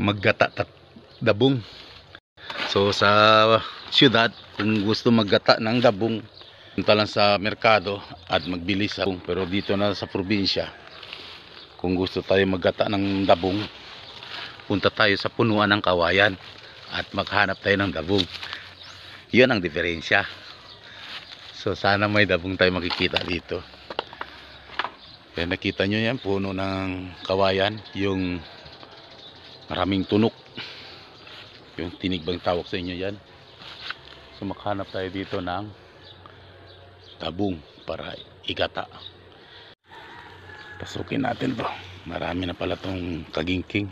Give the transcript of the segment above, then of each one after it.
maggata dabong. So sa syudad, kung gusto maggata ng dabong, punta lang sa merkado at magbili sa dabong. Pero dito na sa probinsya, kung gusto tayo maggata ng dabong, punta tayo sa punuan ng kawayan at maghanap tayo ng dabong. Yan ang diferensya. So sana may dabong tayo makikita dito. Kaya nakita nyo yan, puno ng kawayan, yung maraming tunok, yung tinig bang tawag sa inyo yan. So maghanap tayo dito ng dabong para igata. Pasukin natin to. Marami na pala tong kagingking.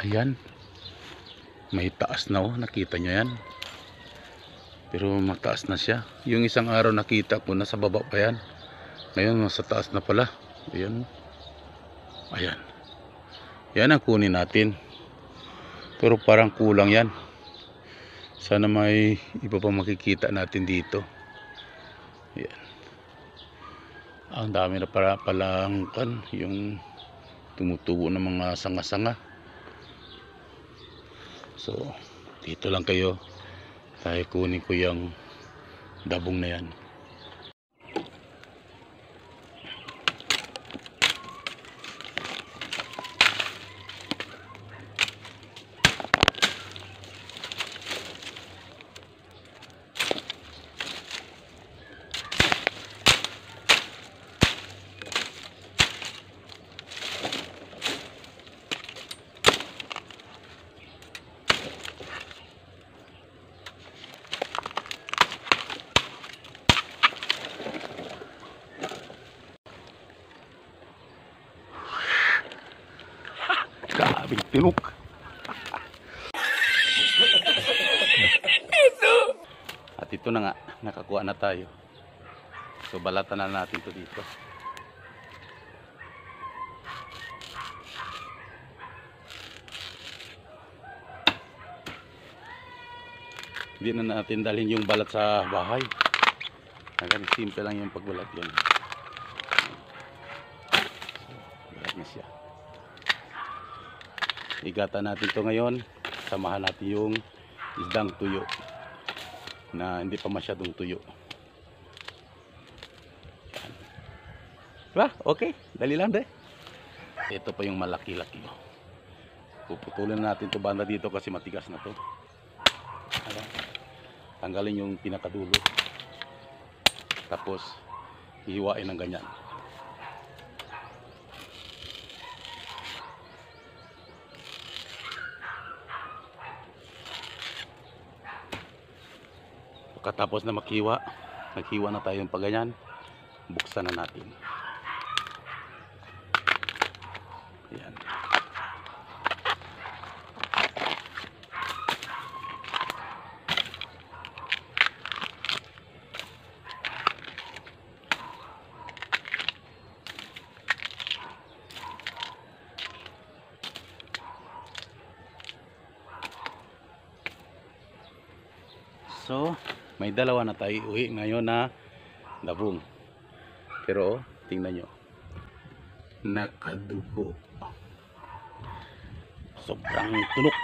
Ayan, may taas na, oh, nakita nyo yan, pero mataas na siya. Yung isang araw nakita ko nasa baba pa yan, ngayon nasa taas na pala. Ayan, ayan, yan ang kunin natin, pero parang kulang yan. Sana may iba pa makikita natin dito. Ayan, ang dami na palang kan, yung tumutubo ng mga sanga-sanga. So dito lang kayo, tayo kunin ko yung dabong na yan. Grabing tinok. At ito na nga, nakakuha na tayo. So balatan na natin to dito. Hindi na natin dalhin yung balat sa bahay. Hanggang simple lang yung pagbalat yan. So, balat na siya. Igata natin to ngayon. Samahan natin yung isdang tuyo na hindi pa masyadong tuyo. Diba? Okay, dali lang de. Ito pa yung malaki-laki. Puputulin natin to banda dito kasi matigas na to. Tanggalin yung pinakadulo, tapos hihiwain ng ganyan. Pagkatapos na naghiwa na tayo yung paganyan, buksan na natin. Ayan. So may dalawa na tayo uwi ngayon na dabong. Pero tingnan nyo, nakadugo, sobrang tunok.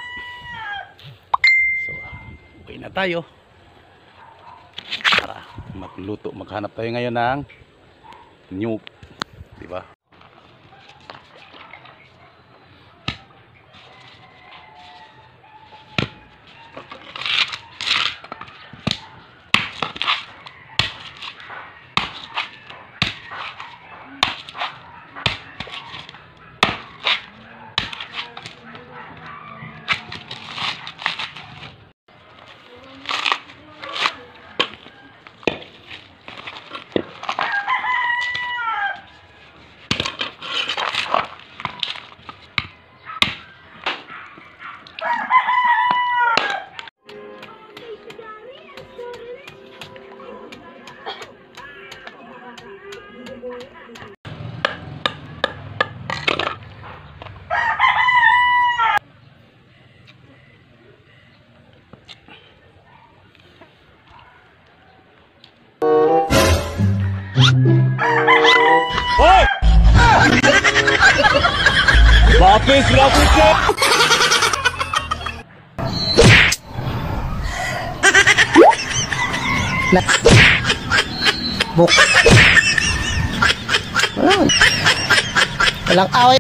So okay na tayo para magluto. Maghanap tayo ngayon ng nyug, diba? Walang away.